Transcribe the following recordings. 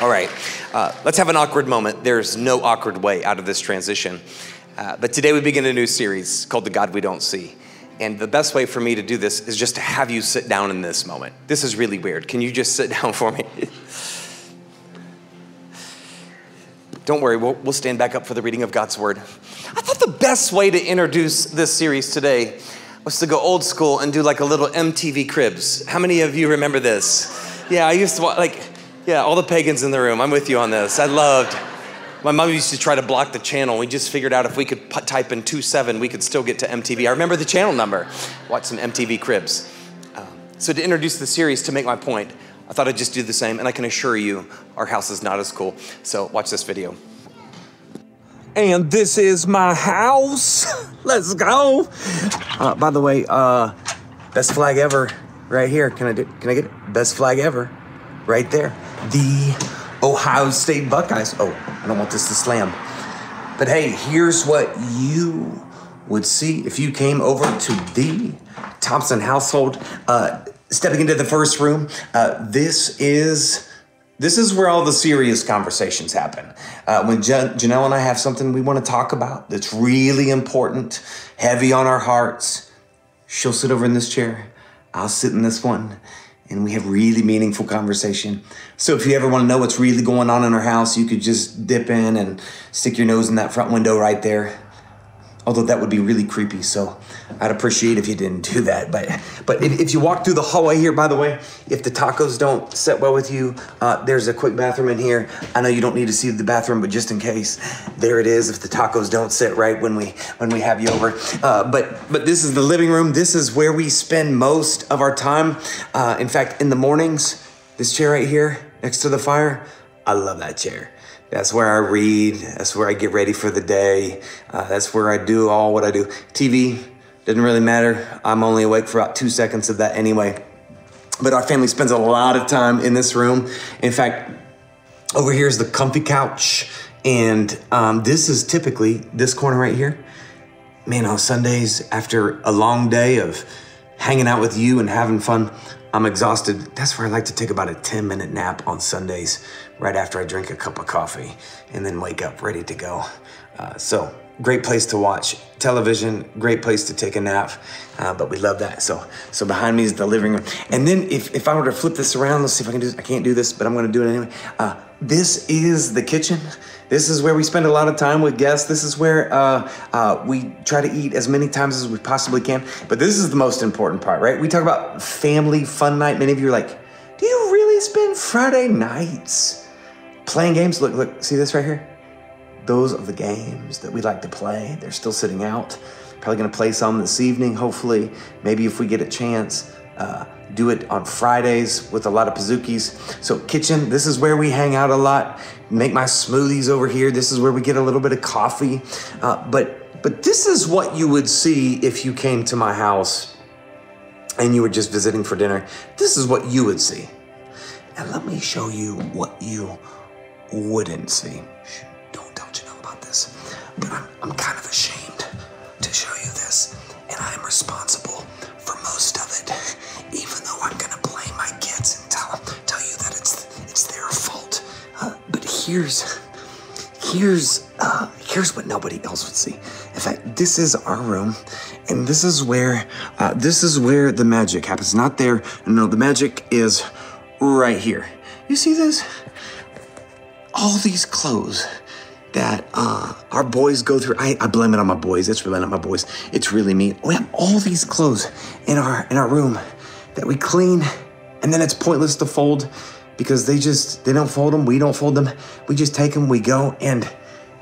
All right, let's have an awkward moment. There's no awkward way out of this transition. But today we begin a new series called The God We Don't See. And the best way for me to do this is just to have you sit down in this moment. This is really weird. Can you just sit down for me? Don't worry, we'll stand back up for the reading of God's word. I thought the best way to introduce this series today was to go old school and do like a little MTV Cribs. How many of you remember this? Yeah, I used to watch, all the pagans in the room. I'm with you on this. My mom used to try to block the channel. We just figured out if we could type in 27, we could still get to MTV. I remember the channel number. Watch some MTV Cribs. So to introduce the series, to make my point, I thought I'd just do the same, and I can assure you our house is not as cool. So watch this video. And this is my house. Let's go. By the way, best flag ever right here. Can I get it? Best flag ever right there. The Ohio State Buckeyes. Oh, I don't want this to slam. But hey, here's what you would see if you came over to the Thompson household. Stepping into the first room, this is where all the serious conversations happen. When Janelle and I have something we want to talk about that's really important, heavy on our hearts, she'll sit over in this chair, I'll sit in this one, and we have really meaningful conversation. So if you ever want to know what's really going on in our house, you could just dip in and stick your nose in that front window right there. Although that would be really creepy, so I'd appreciate if you didn't do that. But if you walk through the hallway here, by the way, if the tacos don't sit well with you, there's a quick bathroom in here. I know you don't need to see the bathroom, but just in case, there it is if the tacos don't sit right when we have you over. But this is the living room. This is where we spend most of our time. In fact, in the mornings, this chair right here next to the fire, I love that chair. That's where I read. That's where I get ready for the day. That's where I do all what I do. TV, doesn't really matter. I'm only awake for about 2 seconds of that anyway. But our family spends a lot of time in this room. In fact, over here is the comfy couch. And this is typically this corner right here. Man, on Sundays, after a long day of hanging out with you and having fun, I'm exhausted. That's where I like to take about a 10-minute nap on Sundays, right after I drink a cup of coffee, and then wake up ready to go. So great place to watch television, great place to take a nap, but we love that. So behind me is the living room. And then if I were to flip this around, let's see if I can do this. I can't do this, but I'm gonna do it anyway. This is the kitchen. This is where we spend a lot of time with guests. This is where we try to eat as many times as we possibly can. But this is the most important part, right? We talk about family fun night. Many of you are like, do you really spend Friday nights playing games? Look, see this right here? Those are the games that we like to play. They're still sitting out. Probably gonna play some this evening, hopefully. Maybe if we get a chance, do it on Fridays with a lot of Pazookies. So kitchen, this is where we hang out a lot. Make my smoothies over here. This is where we get a little bit of coffee. But this is what you would see if you came to my house and you were just visiting for dinner. This is what you would see. And let me show you what you wouldn't see. Don't tell Janelle about this. But I'm kind of ashamed to show you this. And I am responsible for most of it. Even though I'm gonna blame my kids and tell you that it's their fault. But here's what nobody else would see. In fact, this is our room, and this is where the magic happens. Not there. No, the magic is right here. You see this? All these clothes that our boys go through. I blame it on my boys. It's really not my boys. It's really me. We have all these clothes in our room that we clean, and then it's pointless to fold because they don't fold them. We don't fold them. We just take them. We go, and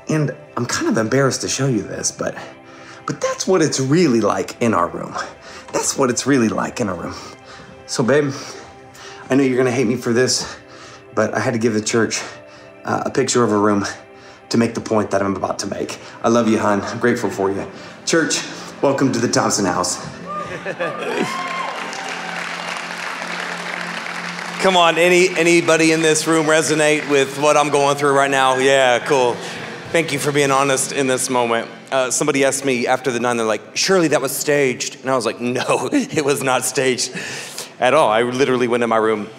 I'm kind of embarrassed to show you this, but that's what it's really like in our room. That's what it's really like in our room. So, babe, I know you're gonna hate me for this, but I had to give the church a picture of a room to make the point that I'm about to make. I love you, hon. I'm grateful for you. Church, welcome to the Thompson house. Come on, anybody in this room resonate with what I'm going through right now? Yeah, cool. Thank you for being honest in this moment. Somebody asked me after the 9, they're like, surely that was staged. And I was like, no, it was not staged at all. I literally went in my room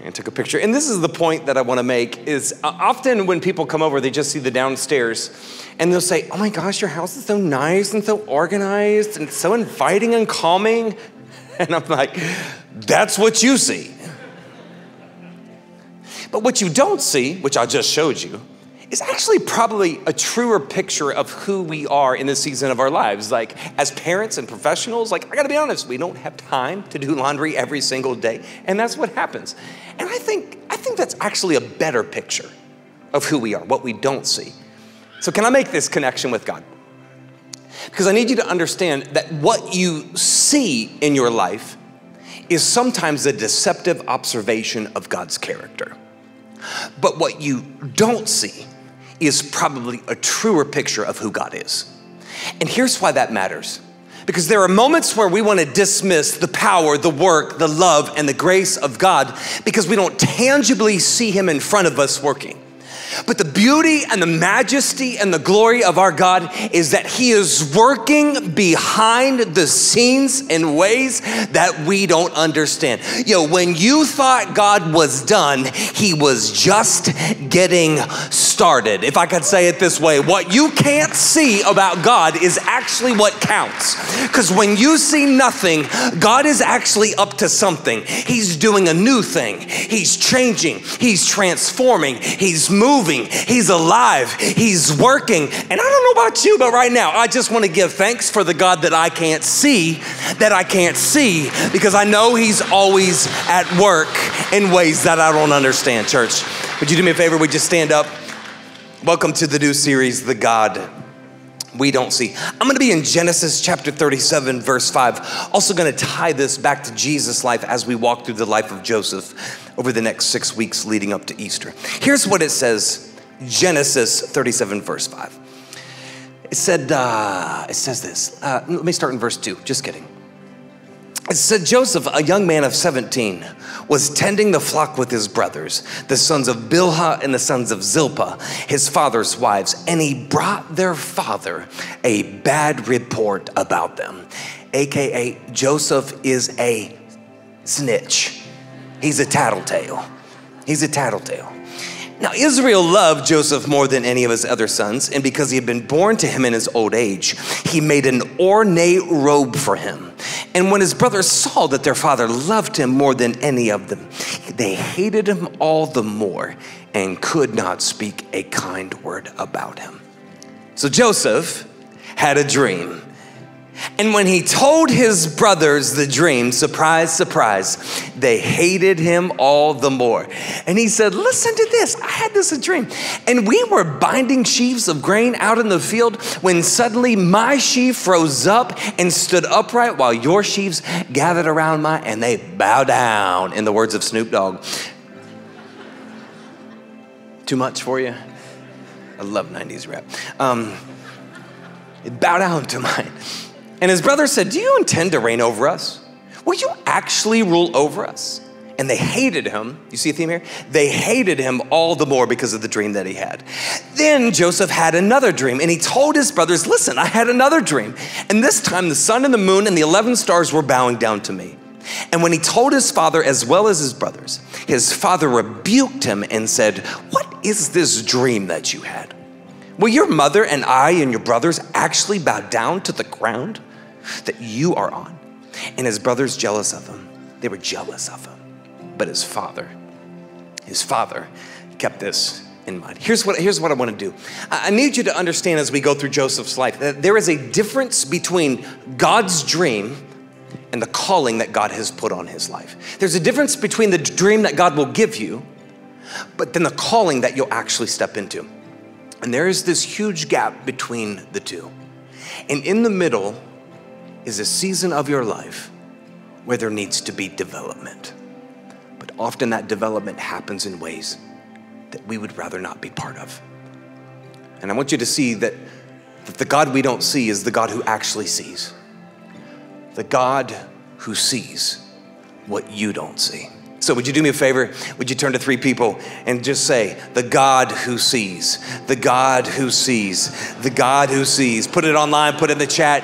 and took a picture. And this is the point that I want to make is often when people come over, they just see the downstairs and they'll say, oh my gosh, your house is so nice and so organized and so inviting and calming. And I'm like, that's what you see. But what you don't see, which I just showed you, is actually probably a truer picture of who we are in this season of our lives. Like as parents and professionals, like I gotta be honest, we don't have time to do laundry every single day. And that's what happens. And I think that's actually a better picture of who we are, what we don't see. So can I make this connection with God? Because I need you to understand that what you see in your life is sometimes a deceptive observation of God's character. But what you don't see is probably a truer picture of who God is. And here's why that matters. Because there are moments where we want to dismiss the power, the work, the love, and the grace of God because we don't tangibly see him in front of us working. But the beauty and the majesty and the glory of our God is that he is working behind the scenes in ways that we don't understand. When you thought God was done, he was just getting started. If I could say it this way, what you can't see about God is actually what counts. Because when you see nothing, God is actually up to something. He's doing a new thing. He's changing. He's transforming. He's moving. He's alive. He's working. And I don't know about you, but right now, I just want to give thanks for the God that I can't see, because I know he's always at work in ways that I don't understand. Church, would you do me a favor? Would you stand up? Welcome to the new series, The God We Don't See. I'm going to be in Genesis chapter 37, verse 5. Also going to tie this back to Jesus' life as we walk through the life of Joseph over the next 6 weeks leading up to Easter. Here's what it says, Genesis 37, verse 5. It says this. Let me start in verse 2. Just kidding. It said, Joseph, a young man of 17, was tending the flock with his brothers, the sons of Bilhah and the sons of Zilpah, his father's wives, and he brought their father a bad report about them. AKA, Joseph is a snitch. He's a tattletale. Now, Israel loved Joseph more than any of his other sons, and because he had been born to him in his old age, he made an ornate robe for him. And when his brothers saw that their father loved him more than any of them, they hated him all the more and could not speak a kind word about him. So Joseph had a dream. And when he told his brothers the dream, surprise, surprise, they hated him all the more. And he said, listen to this, I had this a dream. And we were binding sheaves of grain out in the field when suddenly my sheaf rose up and stood upright while your sheaves gathered around mine, and they bow down, in the words of Snoop Dogg. Too much for you? I love 90s rap. It bowed down to mine. And his brother said, do you intend to reign over us? Will you actually rule over us? And they hated him. You see a theme here? They hated him all the more because of the dream that he had. Then Joseph had another dream, and he told his brothers, listen, I had another dream. And this time the sun and the moon and the 11 stars were bowing down to me. And when he told his father as well as his brothers, his father rebuked him and said, what is this dream that you had? Will your mother and I and your brothers actually bow down to the ground that you are on? And his brothers jealous of him. They were jealous of him. But his father kept this in mind. Here's what I want to do. I need you to understand as we go through Joseph's life that there is a difference between God's dream and the calling that God has put on his life. There's a difference between the dream that God will give you, but then the calling that you'll actually step into. And there is this huge gap between the two. And in the middle is a season of your life where there needs to be development. But often that development happens in ways that we would rather not be part of. And I want you to see that the God we don't see is the God who actually sees. The God who sees what you don't see. So would you do me a favor? Would you turn to 3 people and just say, the God who sees, the God who sees, the God who sees. Put it online, put it in the chat.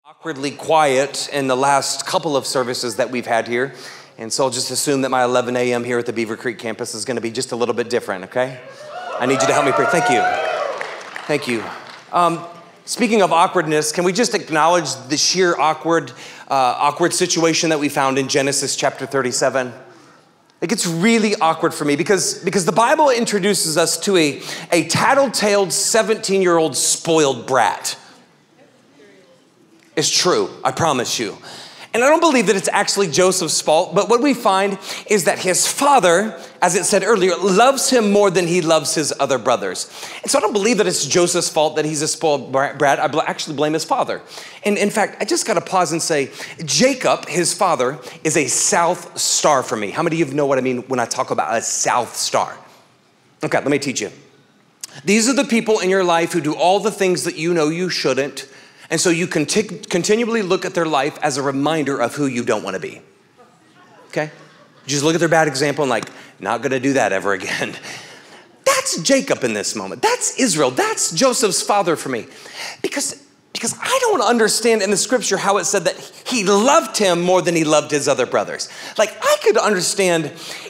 Awkwardly quiet in the last couple of services that we've had here. And so I'll just assume that my 11 a.m. here at the Beavercreek campus is going to be just a little bit different, okay? I need you to help me pray. Thank you. Thank you. Speaking of awkwardness, can we just acknowledge the sheer awkward situation that we found in Genesis chapter 37? It gets really awkward for me because the Bible introduces us to a tattletale 17-year-old spoiled brat. It's true, I promise you. And I don't believe that it's actually Joseph's fault, but what we find is that his father, as it said earlier, loves him more than he loves his other brothers. And so I don't believe that it's Joseph's fault that he's a spoiled brat. I actually blame his father. And in fact, I just got to pause and say, Jacob, his father, is a South Star for me. How many of you know what I mean when I talk about a South Star? Okay, let me teach you. These are the people in your life who do all the things that you know you shouldn't. And so you continually look at their life as a reminder of who you don't want to be, okay? You just look at their bad example and like, not gonna do that ever again. That's Jacob in this moment. That's Israel. That's Joseph's father for me. Because I don't understand in the scripture how it said that he loved him more than he loved his other brothers. Like, I could understand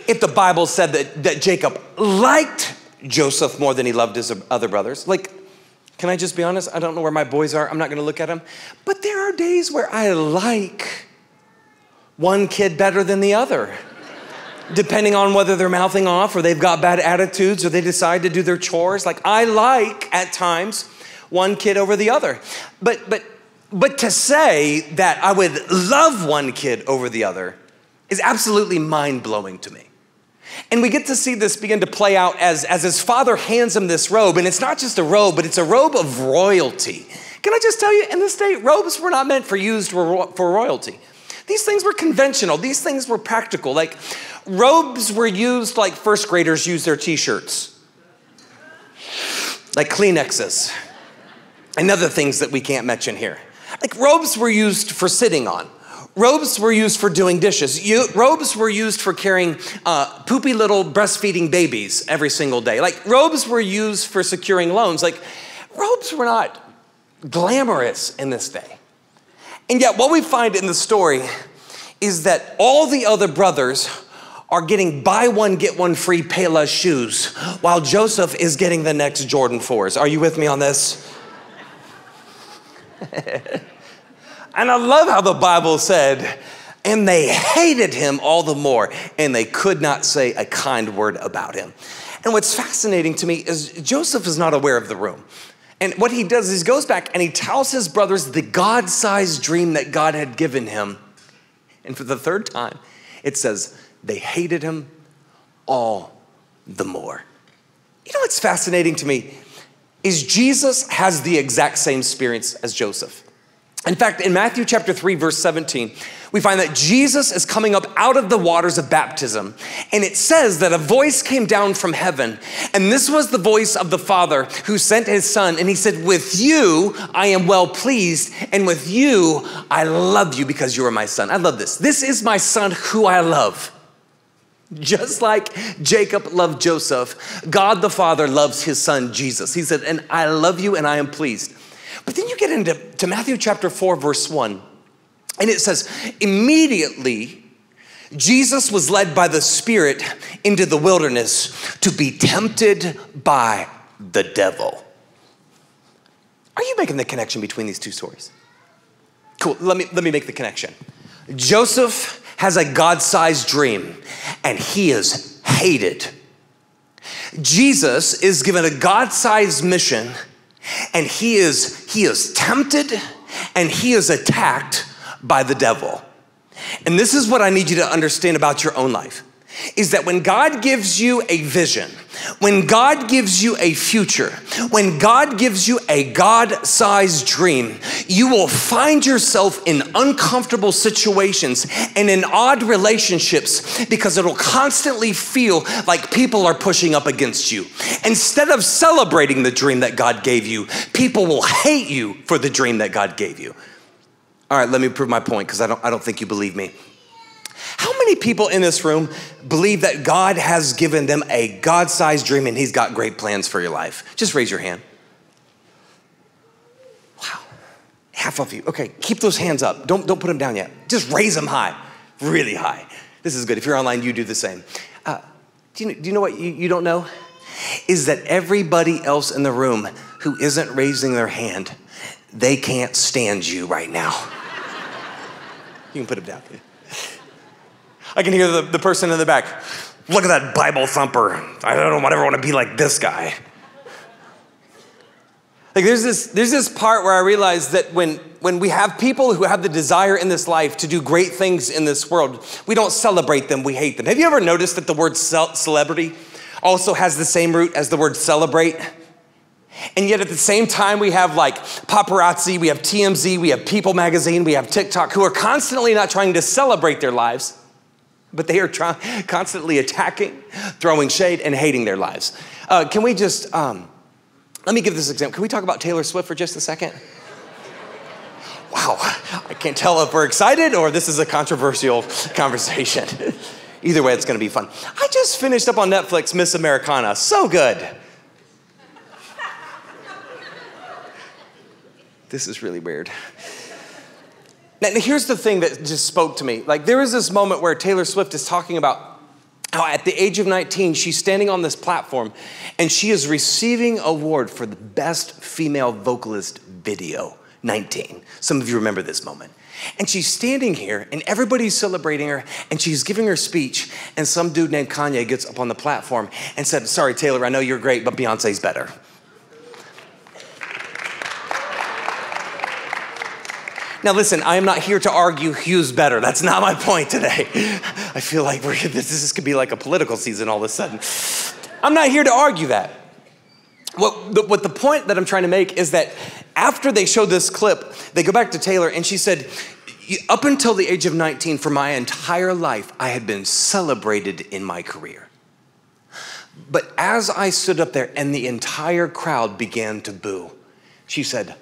if the Bible said that Jacob liked Joseph more than he loved his other brothers. Like, can I just be honest? I don't know where my boys are. I'm not going to look at them. But there are days where I like one kid better than the other, depending on whether they're mouthing off or they've got bad attitudes or they decide to do their chores. Like, I like at times one kid over the other. But to say that I would love one kid over the other is absolutely mind-blowing to me. And we get to see this begin to play out as his father hands him this robe. And it's not just a robe, but it's a robe of royalty. Can I just tell you, in this day, robes were not meant for royalty. These things were conventional. These things were practical. Like, robes were used like first graders use their t-shirts. Like Kleenexes. And other things that we can't mention here. Like, robes were used for sitting on. Robes were used for doing dishes. Robes were used for carrying poopy little breastfeeding babies every single day. Like, robes were used for securing loans. Like, robes were not glamorous in this day. And yet what we find in the story is that all the other brothers are getting buy one, get one free Payless shoes while Joseph is getting the next Jordan 4s. Are you with me on this? And I love how the Bible said, and they hated him all the more, and they could not say a kind word about him. And what's fascinating to me is Joseph is not aware of the room. And what he does is he goes back and he tells his brothers the God-sized dream that God had given him. And for the third time, it says, they hated him all the more. You know what's fascinating to me is Jesus has the exact same experience as Joseph. In fact, in Matthew chapter 3, verse 17, we find that Jesus is coming up out of the waters of baptism. And it says that a voice came down from heaven. And this was the voice of the Father who sent his Son. And he said, with you, I am well pleased. And with you, I love you because you are my son. I love this. This is my son who I love. Just like Jacob loved Joseph, God the Father loves his son, Jesus. He said, and I love you and I am pleased. But then you get into Matthew chapter 4, verse 1, and it says, immediately Jesus was led by the Spirit into the wilderness to be tempted by the devil. Are you making the connection between these two stories? Cool, let me make the connection. Joseph has a God-sized dream, and he is hated. Jesus is given a God-sized mission, and he is tempted and he is attacked by the devil. And this is what I need you to understand about your own life, is that when God gives you a vision, when God gives you a future, when God gives you a God-sized dream, you will find yourself in uncomfortable situations and in odd relationships because it'll constantly feel like people are pushing up against you. Instead of celebrating the dream that God gave you, people will hate you for the dream that God gave you. All right, let me prove my point because I don't think you believe me. How many people in this room believe that God has given them a God-sized dream and he's got great plans for your life? Just raise your hand. Wow. Half of you. Okay, keep those hands up. Don't put them down yet. Just raise them high, really high. This is good. If you're online, you do the same. Do you know what you don't know? Is that everybody else in the room who isn't raising their hand, they can't stand you right now. You can put them down. I can hear the person in the back. Look at that Bible thumper. I don't ever want to be like this guy. Like there's this part where I realize that when we have people who have the desire in this life to do great things in this world, we don't celebrate them, we hate them. Have you ever noticed that the word celebrity also has the same root as the word celebrate? And yet at the same time, we have like paparazzi, we have TMZ, we have People Magazine, we have TikTok, who are constantly not trying to celebrate their lives, but they are constantly attacking, throwing shade, and hating their lives. Can we just, let me give this example. Can we talk about Taylor Swift for just a second? Wow, I can't tell if we're excited or this is a controversial conversation. Either way, it's gonna be fun. I just finished up on Netflix, Miss Americana. So good. This is really weird. Now, here's the thing that just spoke to me. Like, there is this moment where Taylor Swift is talking about how at the age of 19, she's standing on this platform and she is receiving an award for the best female vocalist video, 19. Some of you remember this moment. And she's standing here and everybody's celebrating her and she's giving her speech and some dude named Kanye gets up on the platform and said, sorry, Taylor, I know you're great, but Beyonce's better. Now listen, I am not here to argue who's better. That's not my point today. I feel like this could be like a political season all of a sudden. I'm not here to argue that. What the point that I'm trying to make is that after they showed this clip, they go back to Taylor and she said, up until the age of 19, for my entire life, I had been celebrated in my career. But as I stood up there and the entire crowd began to boo, she said,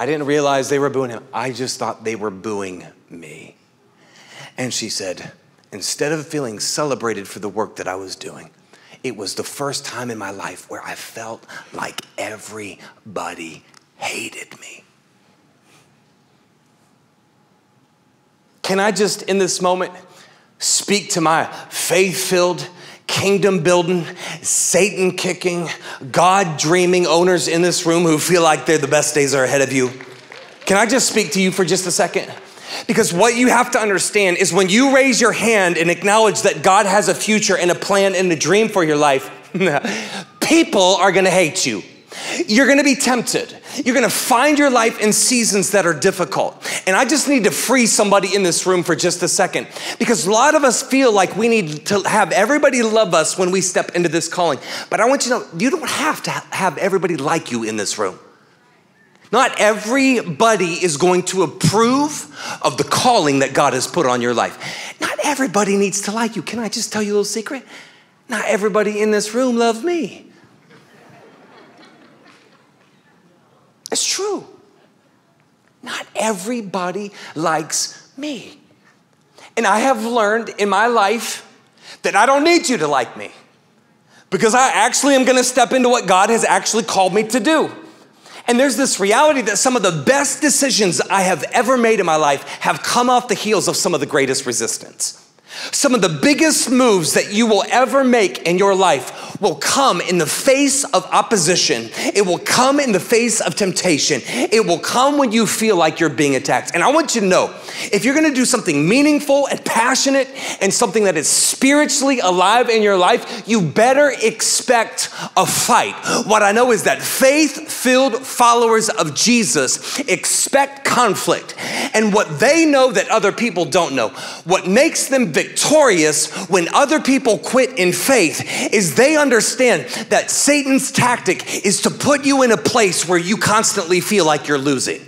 I didn't realize they were booing him. I just thought they were booing me. And she said, instead of feeling celebrated for the work that I was doing, it was the first time in my life where I felt like everybody hated me. Can I just, in this moment, speak to my faith-filled, kingdom-building, Satan-kicking, God-dreaming owners in this room who feel like the best days are ahead of you? Can I just speak to you for just a second? Because what you have to understand is when you raise your hand and acknowledge that God has a future and a plan and a dream for your life, people are gonna hate you. You're gonna be tempted. You're gonna find your life in seasons that are difficult. And I just need to free somebody in this room for just a second, because a lot of us feel like we need to have everybody love us when we step into this calling. But I want you to know, you don't have to have everybody like you in this room. Not everybody is going to approve of the calling that God has put on your life. Not everybody needs to like you. Can I just tell you a little secret? Not everybody in this room loves me. It's true. Not everybody likes me. And I have learned in my life that I don't need you to like me, because I actually am gonna step into what God has actually called me to do. And there's this reality that some of the best decisions I have ever made in my life have come off the heels of some of the greatest resistance. Some of the biggest moves that you will ever make in your life will come in the face of opposition. It will come in the face of temptation. It will come when you feel like you're being attacked. And I want you to know, if you're gonna do something meaningful and passionate and something that is spiritually alive in your life, you better expect a fight. What I know is that faith-filled followers of Jesus expect conflict. And what they know that other people don't know, what makes them victorious when other people quit in faith, is they understand that Satan's tactic is to put you in a place where you constantly feel like you're losing.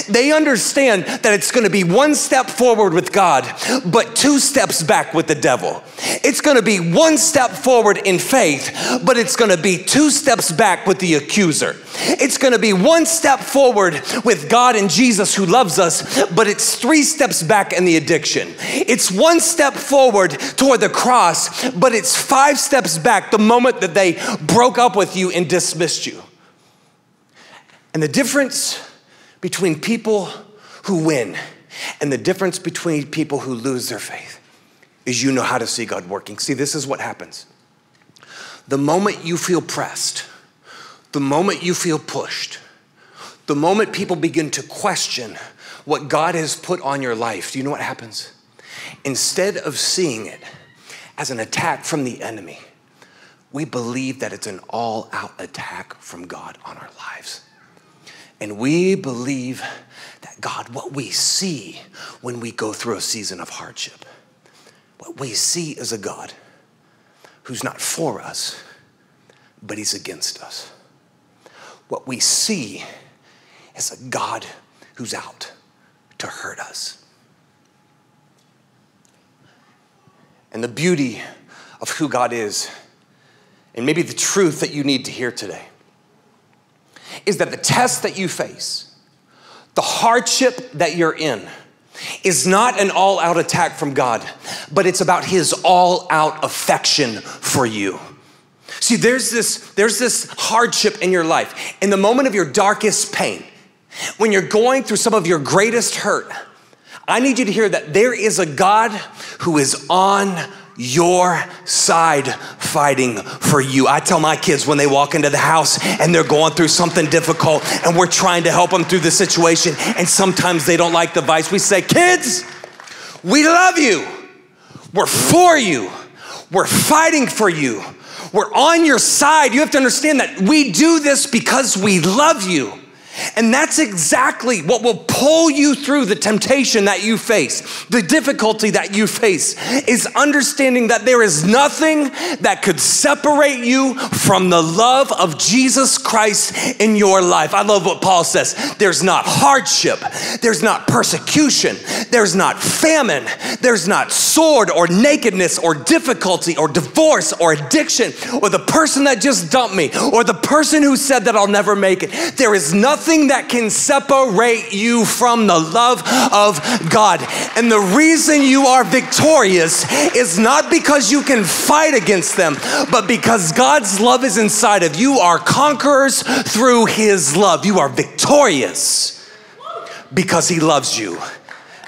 They understand that it's gonna be one step forward with God, but 2 steps back with the devil. It's gonna be 1 step forward in faith, but it's gonna be 2 steps back with the accuser. It's gonna be 1 step forward with God and Jesus who loves us, but it's 3 steps back in the addiction. It's 1 step forward toward the cross, but it's 5 steps back the moment that they broke up with you and dismissed you. And the difference between people who win and the difference between people who lose their faith is you know how to see God working. See, this is what happens. The moment you feel pressed, the moment you feel pushed, the moment people begin to question what God has put on your life, do you know what happens? Instead of seeing it as an attack from the enemy, we believe that it's an all-out attack from God on our lives. And we believe that God, what we see when we go through a season of hardship, what we see is a God who's not for us, but he's against us. What we see is a God who's out to hurt us. And the beauty of who God is, and maybe the truth that you need to hear today, is that the test that you face, the hardship that you're in, is not an all-out attack from God, but it's about his all-out affection for you. See, there's this hardship in your life. In the moment of your darkest pain, when you're going through some of your greatest hurt, I need you to hear that there is a God who is on your side fighting for you. I tell my kids when they walk into the house and they're going through something difficult and we're trying to help them through the situation and sometimes they don't like the advice, we say, kids, we love you. We're for you. We're fighting for you. We're on your side. You have to understand that we do this because we love you. And that's exactly what will pull you through the temptation that you face. The difficulty that you face is understanding that there is nothing that could separate you from the love of Jesus Christ in your life. I love what Paul says. There's not hardship. There's not persecution. There's not famine. There's not sword or nakedness or difficulty or divorce or addiction or the person that just dumped me or the person who said that I'll never make it. There is nothing that can separate you from the love of God. And the reason you are victorious is not because you can fight against them, but because God's love is inside of you. You are conquerors through his love. You are victorious because he loves you.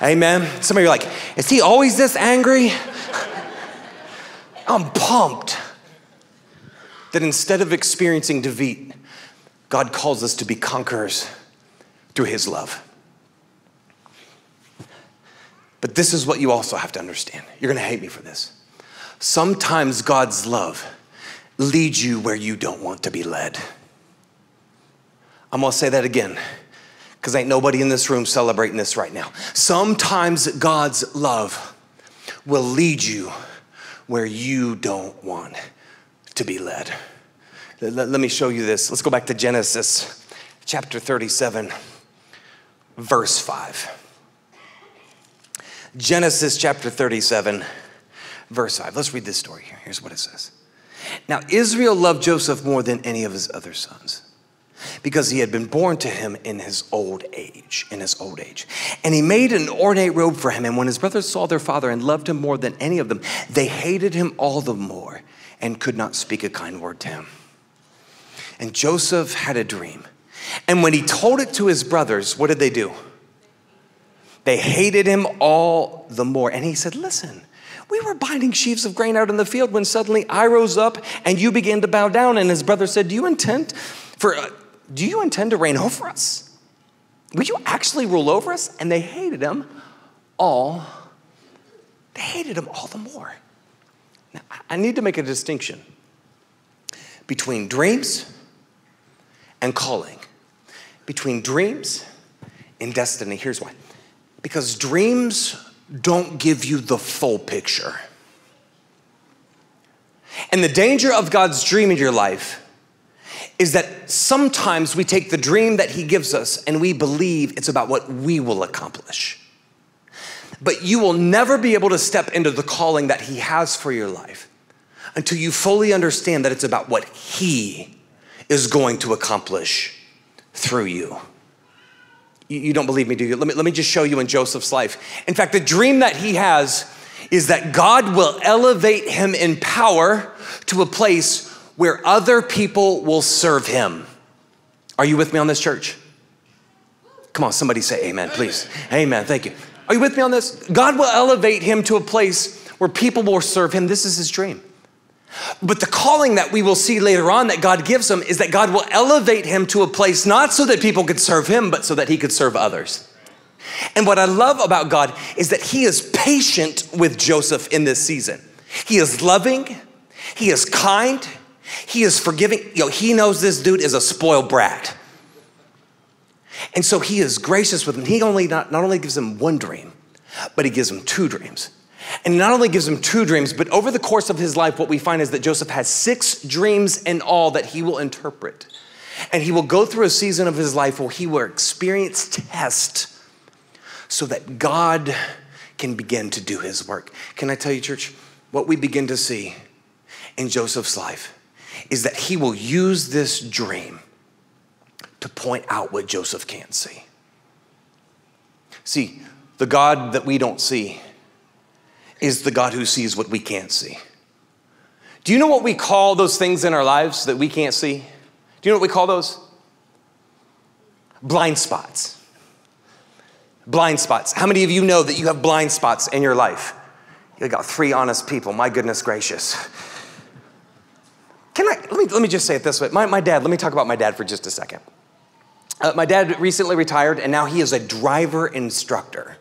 Amen. Some of you are like, is he always this angry? I'm pumped that instead of experiencing defeat, God calls us to be conquerors through his love. But this is what you also have to understand. You're gonna hate me for this. Sometimes God's love leads you where you don't want to be led. I'm gonna say that again, because ain't nobody in this room celebrating this right now. Sometimes God's love will lead you where you don't want to be led. Let me show you this. Let's go back to Genesis chapter 37, verse 5. Genesis chapter 37, verse 5. Let's read this story here. Here's what it says. Now, Israel loved Joseph more than any of his other sons because he had been born to him in his old age. And he made an ornate robe for him. And when his brothers saw their father and loved him more than any of them, they hated him all the more and could not speak a kind word to him. And Joseph had a dream. And when he told it to his brothers, what did they do? They hated him all the more. And he said, listen, we were binding sheaves of grain out in the field when suddenly I rose up and you began to bow down. And his brother said, do you intend to reign over us? Will you actually rule over us? And they hated him all the more. Now, I need to make a distinction between dreams and calling, between dreams and destiny. Here's why. Because dreams don't give you the full picture. And the danger of God's dream in your life is that sometimes we take the dream that he gives us and we believe it's about what we will accomplish. But you will never be able to step into the calling that he has for your life until you fully understand that it's about what he is going to accomplish through you. You don't believe me, do you? Let me just show you in Joseph's life. In fact, the dream that he has is that God will elevate him in power to a place where other people will serve him. Are you with me on this, church? Come on, somebody say amen, please. Amen, thank you. Are you with me on this? God will elevate him to a place where people will serve him. This is his dream. But the calling that we will see later on that God gives him is that God will elevate him to a place not so that people could serve him, but so that he could serve others. And what I love about God is that he is patient with Joseph in this season. He is loving, he is kind, he is forgiving. He knows this dude is a spoiled brat. And so he is gracious with him. He not only gives him one dream, but he gives him two dreams. And he not only gives him two dreams, but over the course of his life, what we find is that Joseph has 6 dreams in all that he will interpret. And he will go through a season of his life where he will experience tests so that God can begin to do his work. Can I tell you, church, what we begin to see in Joseph's life is that he will use this dream to point out what Joseph can't see. See, the God that we don't see is the God who sees what we can't see. Do you know what we call those things in our lives that we can't see? Do you know what we call those? Blind spots. Blind spots. How many of you know that you have blind spots in your life? You got 3 honest people, my goodness gracious. Let me just say it this way. My dad, let me talk about my dad for just a second. My dad recently retired and now he is a driver instructor.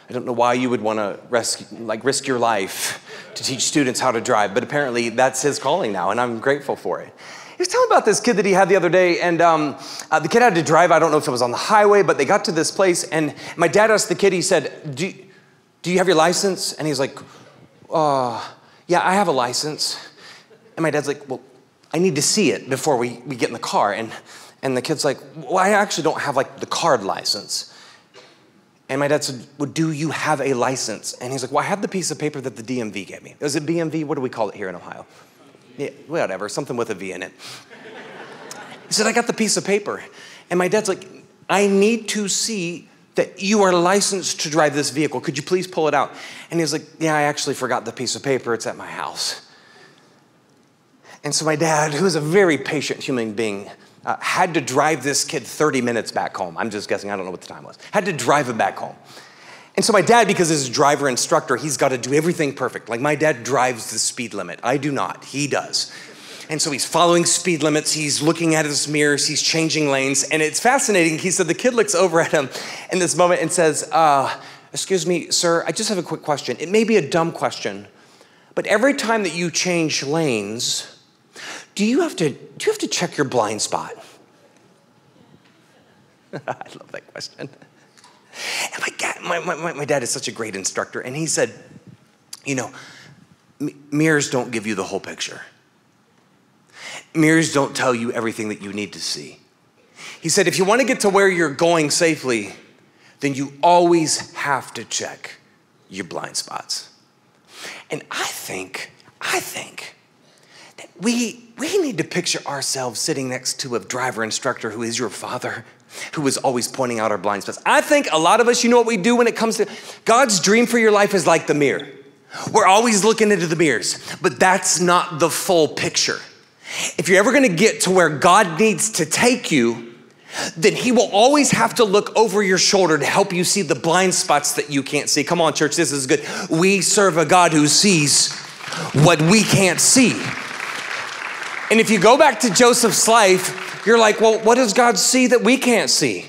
I don't know why you would want to risk your life to teach students how to drive, but apparently that's his calling now, and I'm grateful for it. He was telling about this kid that he had the other day, and the kid had to drive. I don't know if it was on the highway, but they got to this place, and my dad asked the kid, he said, do you have your license? And he's like, yeah, I have a license. And my dad's like, well, I need to see it before we get in the car. And the kid's like, well, I actually don't have the card license. And my dad said, well, do you have a license? And he's like, well, I have the piece of paper that the DMV gave me. Was it BMV? What do we call it here in Ohio? Yeah, whatever, something with a V in it. He said, I got the piece of paper. And my dad's like, I need to see that you are licensed to drive this vehicle. Could you please pull it out? And he was like, yeah, I actually forgot the piece of paper. It's at my house. And so my dad, who is a very patient human being, had to drive this kid 30 minutes back home. I'm just guessing, I don't know what the time was. Had to drive him back home. And so my dad, because he's a driver instructor, he's got to do everything perfect. Like my dad drives the speed limit. I do not, he does. And so he's following speed limits, he's looking at his mirrors, he's changing lanes, and it's fascinating. He said the kid looks over at him in this moment and says, excuse me, sir, I just have a quick question. It may be a dumb question, but every time that you change lanes, do you have to check your blind spot? I love that question. And my dad is such a great instructor, and he said, mirrors don't give you the whole picture. Mirrors don't tell you everything that you need to see. He said, if you want to get to where you're going safely, then you always have to check your blind spots. And I think that we need to picture ourselves sitting next to a driver instructor who is your father, who is always pointing out our blind spots. I think a lot of us, you know what we do when it comes to God's dream for your life is like the mirror. We're always looking into the mirrors, but that's not the full picture. If you're ever gonna get to where God needs to take you, then he will always have to look over your shoulder to help you see the blind spots that you can't see. Come on, church, this is good. We serve a God who sees what we can't see. And if you go back to Joseph's life, you're like, well, what does God see that we can't see?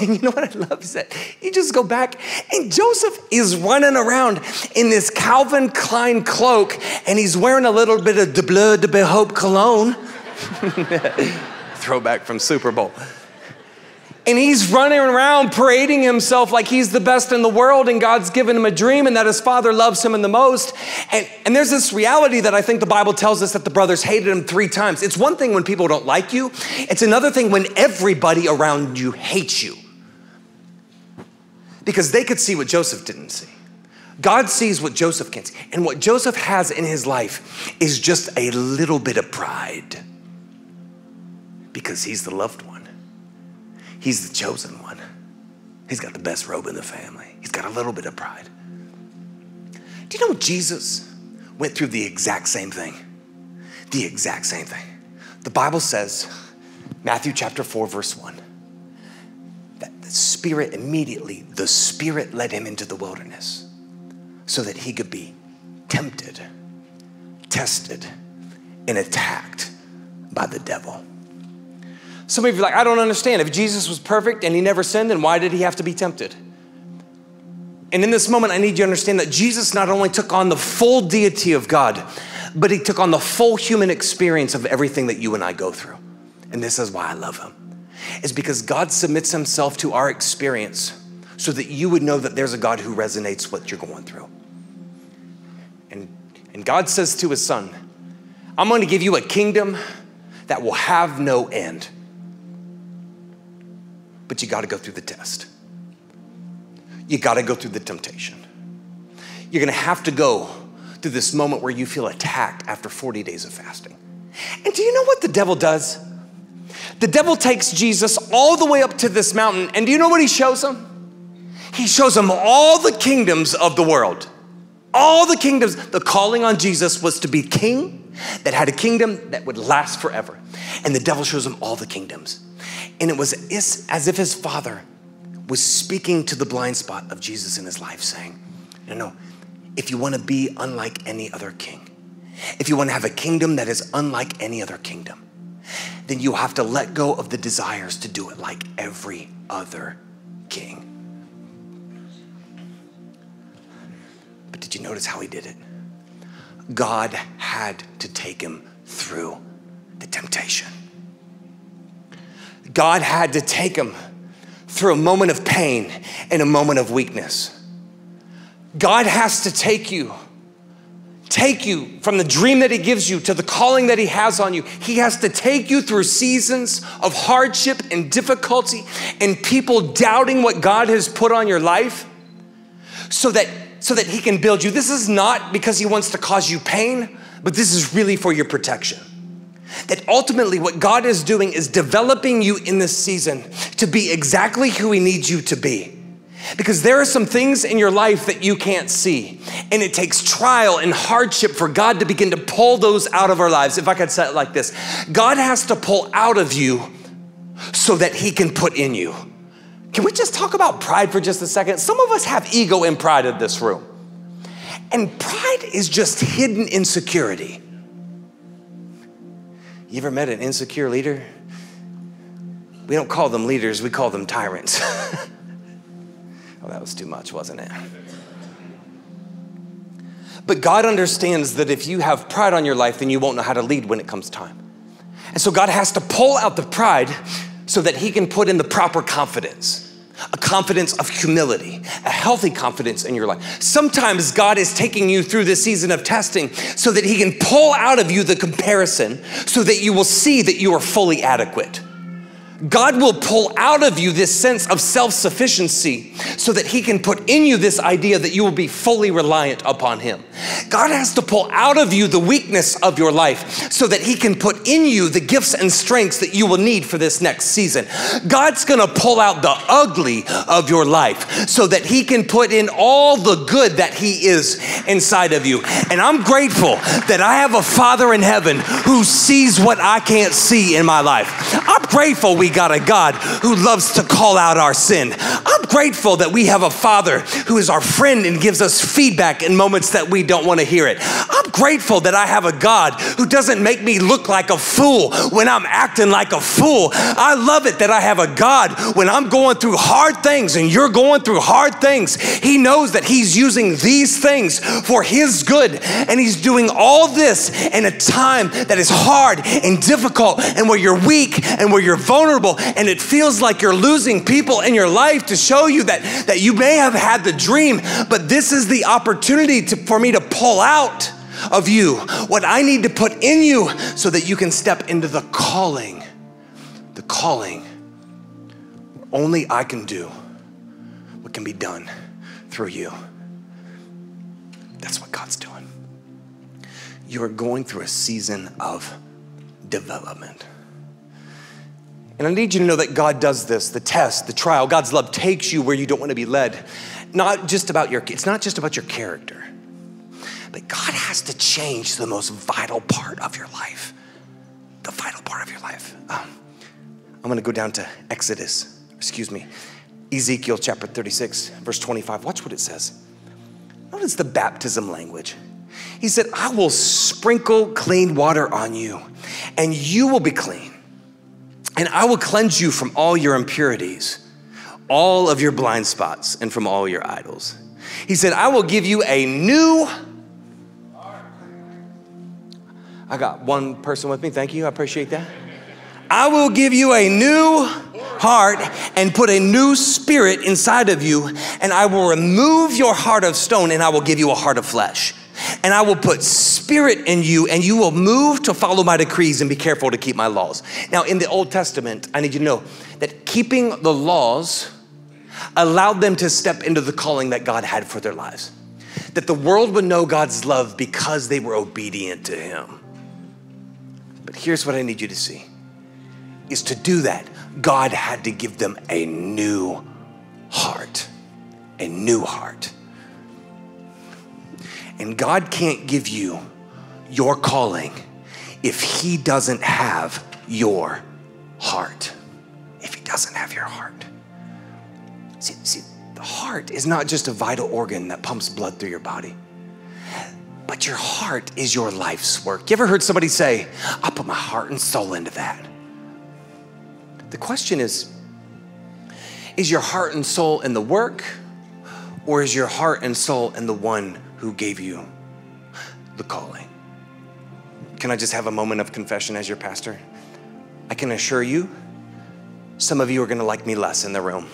And you know what I love is that you just go back and Joseph is running around in this Calvin Klein cloak and he's wearing a little bit of de Bleu de Behope cologne. Throwback from Super Bowl. And he's running around parading himself like he's the best in the world and God's given him a dream and that his father loves him in the most. And there's this reality that I think the Bible tells us that the brothers hated him 3 times. It's one thing when people don't like you. It's another thing when everybody around you hates you. Because they could see what Joseph didn't see. God sees what Joseph can't see. And what Joseph has in his life is just a little bit of pride. Because he's the loved one. He's the chosen one. He's got the best robe in the family. He's got a little bit of pride. Do you know Jesus went through the exact same thing? The exact same thing. The Bible says, Matthew chapter 4, verse 1, Spirit, immediately, the Spirit led him into the wilderness so that he could be tempted, tested, and attacked by the devil. Some of you are like, I don't understand. If Jesus was perfect and he never sinned, then why did he have to be tempted? And in this moment, I need you to understand that Jesus not only took on the full deity of God, but he took on the full human experience of everything that you and I go through. And this is why I love him. It's because God submits himself to our experience so that you would know that there's a God who resonates what you're going through. And God says to his son, I'm going to give you a kingdom that will have no end. But you got to go through the test. You got to go through the temptation. You're going to have to go through this moment where you feel attacked after 40 days of fasting. And do you know what the devil does? The devil takes Jesus all the way up to this mountain, and do you know what he shows him? He shows him all the kingdoms of the world. All the kingdoms. The calling on Jesus was to be king that had a kingdom that would last forever. And the devil shows him all the kingdoms. And it was as if his father was speaking to the blind spot of Jesus in his life, saying, no, if you want to be unlike any other king, if you want to have a kingdom that is unlike any other kingdom, then you have to let go of the desires to do it like every other king. But did you notice how he did it? God had to take him through the temptation. God had to take him through a moment of pain and a moment of weakness. God has to take you from the dream that he gives you to the calling that he has on you. He has to take you through seasons of hardship and difficulty and people doubting what God has put on your life so that he can build you. This is not because he wants to cause you pain, but this is really for your protection. That ultimately what God is doing is developing you in this season to be exactly who he needs you to be. Because there are some things in your life that you can't see. And it takes trial and hardship for God to begin to pull those out of our lives. If I could say it like this, God has to pull out of you so that he can put in you. Can we just talk about pride for just a second? Some of us have ego and pride in this room. And pride is just hidden insecurity. You ever met an insecure leader? We don't call them leaders, we call them tyrants. Oh, that was too much, wasn't it? But God understands that if you have pride on your life, then you won't know how to lead when it comes time. And so God has to pull out the pride so that he can put in the proper confidence. A confidence of humility, a healthy confidence in your life. Sometimes God is taking you through this season of testing so that he can pull out of you the comparison so that you will see that you are fully adequate. God will pull out of you this sense of self-sufficiency so that he can put in you this idea that you will be fully reliant upon him. God has to pull out of you the weakness of your life so that he can put in you the gifts and strengths that you will need for this next season. God's gonna pull out the ugly of your life so that he can put in all the good that he is inside of you. And I'm grateful that I have a Father in heaven who sees what I can't see in my life. I'm grateful we got a God who loves to call out our sin. I'm grateful that we have a Father who is our friend and gives us feedback in moments that we don't want to hear it. I'm grateful that I have a God who doesn't make me look like a fool when I'm acting like a fool. I love it that I have a God when I'm going through hard things and you're going through hard things. He knows that he's using these things for his good, and he's doing all this in a time that is hard and difficult and where you're weak and where you're vulnerable and it feels like you're losing people in your life to show you that you may have had the dream, but this is the opportunity for me to pull out of you what I need to put in you so that you can step into the calling only I can do what can be done through you. That's what God's doing. You are going through a season of development. And I need you to know that God does this, the test, the trial. God's love takes you where you don't want to be led. It's not just about your character, but God has to change the most vital part of your life. The vital part of your life. I'm going to go down to Ezekiel chapter 36, verse 25. Watch what it says. Notice the baptism language. He said, I will sprinkle clean water on you, and you will be clean. And I will cleanse you from all your impurities, all of your blind spots, and from all your idols. He said, I will give you a new heart. I got one person with me. Thank you. I appreciate that. I will give you a new heart and put a new spirit inside of you, and I will remove your heart of stone, and I will give you a heart of flesh. And I will put spirit in you, and you will move to follow my decrees and be careful to keep my laws. Now, in the Old Testament, I need you to know that keeping the laws allowed them to step into the calling that God had for their lives. That the world would know God's love because they were obedient to him. But here's what I need you to see. Is to do that, God had to give them a new heart. A new heart. And God can't give you your calling if he doesn't have your heart. If he doesn't have your heart. See, the heart is not just a vital organ that pumps blood through your body. But your heart is your life's work. You ever heard somebody say, I put my heart and soul into that? The question is your heart and soul in the work, or is your heart and soul in the one who gave you the calling? Can I just have a moment of confession as your pastor? I can assure you, some of you are gonna like me less in the room,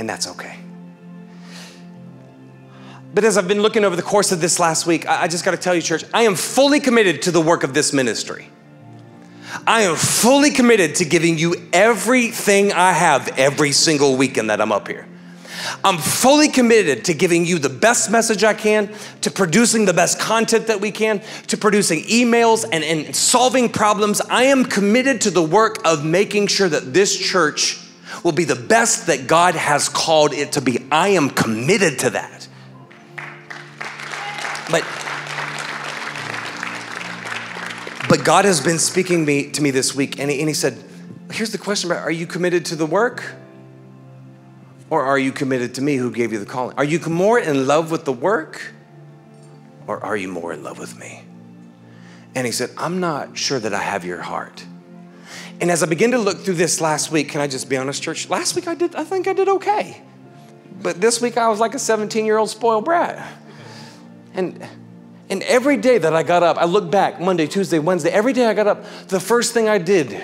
and that's okay. But as I've been looking over the course of this last week, I just gotta tell you, church, I am fully committed to the work of this ministry. I am fully committed to giving you everything I have every single weekend that I'm up here. I'm fully committed to giving you the best message I can, to producing the best content that we can, to producing emails and solving problems. I am committed to the work of making sure that this church will be the best that God has called it to be. I am committed to that. But God has been speaking to me this week, and he said, here's the question, are you committed to the work? Or are you committed to me who gave you the calling? Are you more in love with the work, or are you more in love with me? And he said, I'm not sure that I have your heart. And as I began to look through this last week, can I just be honest, church? Last week I think I did okay. But this week I was like a 17-year-old spoiled brat. And every day that I got up, I look back, Monday, Tuesday, Wednesday, every day I got up, the first thing I did,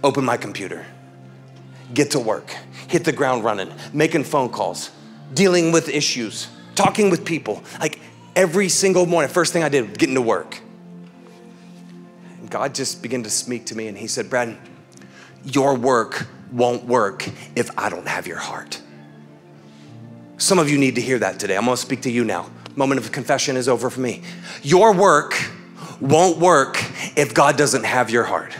open my computer, get to work, hit the ground running, making phone calls, dealing with issues, talking with people. Like every single morning, first thing I did, getting to work. And God just began to speak to me, and he said, Brad, your work won't work if I don't have your heart. Some of you need to hear that today. I'm gonna speak to you now. Moment of confession is over for me. Your work won't work if God doesn't have your heart.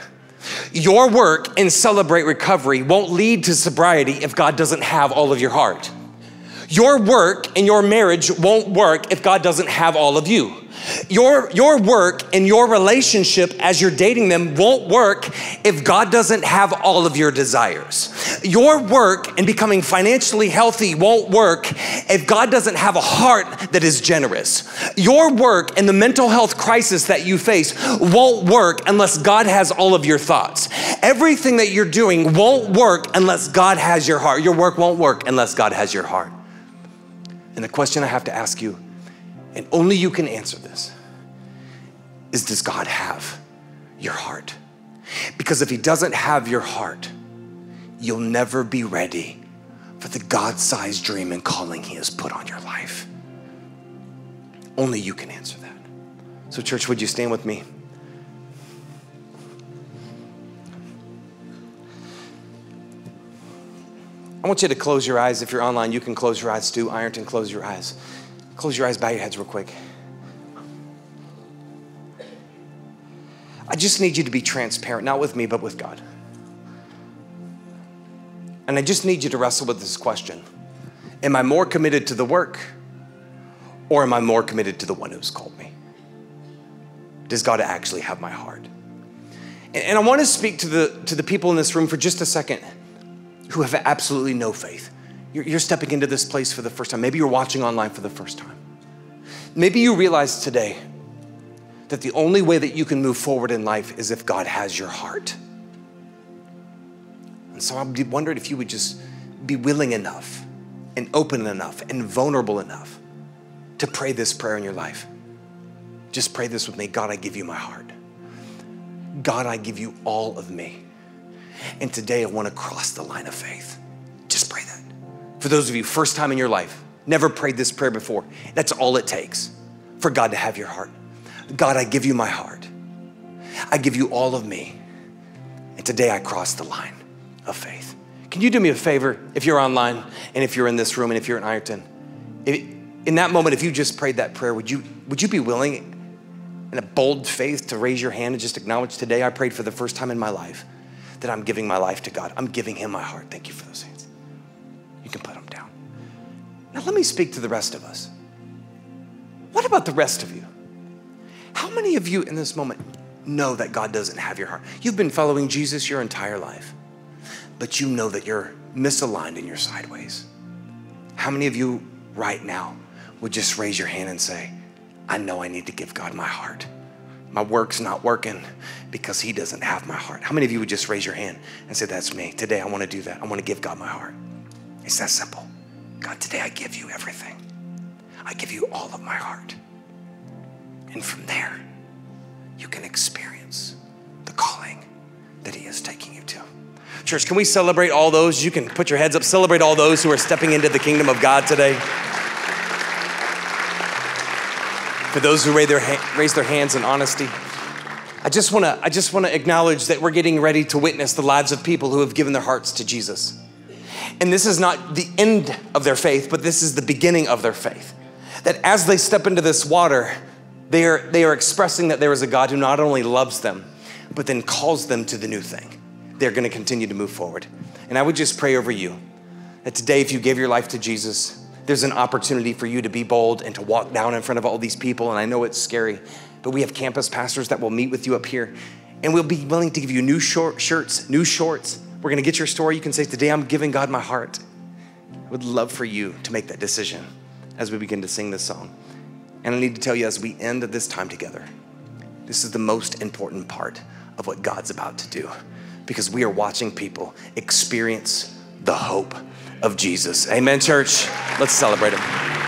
Your work in Celebrate Recovery won't lead to sobriety if God doesn't have all of your heart. Your work in your marriage won't work if God doesn't have all of you. Your work in your relationship as you're dating them won't work if God doesn't have all of your desires. Your work in becoming financially healthy won't work if God doesn't have a heart that is generous. Your work in the mental health crisis that you face won't work unless God has all of your thoughts. Everything that you're doing won't work unless God has your heart. Your work won't work unless God has your heart. And the question I have to ask you, and only you can answer this, is does God have your heart? Because if he doesn't have your heart, you'll never be ready for the God-sized dream and calling he has put on your life. Only you can answer that. So church, would you stand with me? I want you to close your eyes. If you're online, you can close your eyes too. Ironton, close your eyes. Close your eyes, bow your heads real quick. I just need you to be transparent, not with me, but with God. And I just need you to wrestle with this question. Am I more committed to the work, or am I more committed to the one who's called me? Does God actually have my heart? And I want to speak to the people in this room for just a second. who have absolutely no faith. You're stepping into this place for the first time. Maybe you're watching online for the first time. Maybe you realize today that the only way that you can move forward in life is if God has your heart. And so I'm wondering if you would just be willing enough and open enough and vulnerable enough to pray this prayer in your life. Just pray this with me. God, I give you my heart. God, I give you all of me. And today I want to cross the line of faith. Just pray that. For those of you, first time in your life, never prayed this prayer before, that's all it takes for God to have your heart. God, I give you my heart. I give you all of me. And today I cross the line of faith. Can you do me a favor if you're online and if you're in this room and if you're in Ironton? In that moment, if you just prayed that prayer, would you be willing in a bold faith to raise your hand and just acknowledge today I prayed for the first time in my life that I'm giving my life to God. I'm giving him my heart. Thank you for those hands. You can put them down. Now let me speak to the rest of us. What about the rest of you? How many of you in this moment know that God doesn't have your heart? You've been following Jesus your entire life, but you know that you're misaligned and you're sideways. How many of you right now would just raise your hand and say, I know I need to give God my heart. My work's not working because he doesn't have my heart. How many of you would just raise your hand and say, that's me. Today I want to do that. I want to give God my heart. It's that simple. God, today I give you everything. I give you all of my heart. And from there, you can experience the calling that he is taking you to. Church, can we celebrate all those? You can put your heads up, celebrate all those who are stepping into the kingdom of God today. For those who raise their hands in honesty, I just want to acknowledge that we're getting ready to witness the lives of people who have given their hearts to Jesus. And this is not the end of their faith, but this is the beginning of their faith. That as they step into this water, they are expressing that there is a God who not only loves them, but then calls them to the new thing. They're going to continue to move forward. And I would just pray over you that today, if you gave your life to Jesus, there's an opportunity for you to be bold and to walk down in front of all these people. And I know it's scary, but we have campus pastors that will meet with you up here, and we'll be willing to give you new shirts, new shorts. We're going to get your story. You can say, today I'm giving God my heart. I would love for you to make that decision as we begin to sing this song. And I need to tell you, as we end this time together, this is the most important part of what God's about to do, because we are watching people experience the hope of Jesus. Amen, church. Let's celebrate him.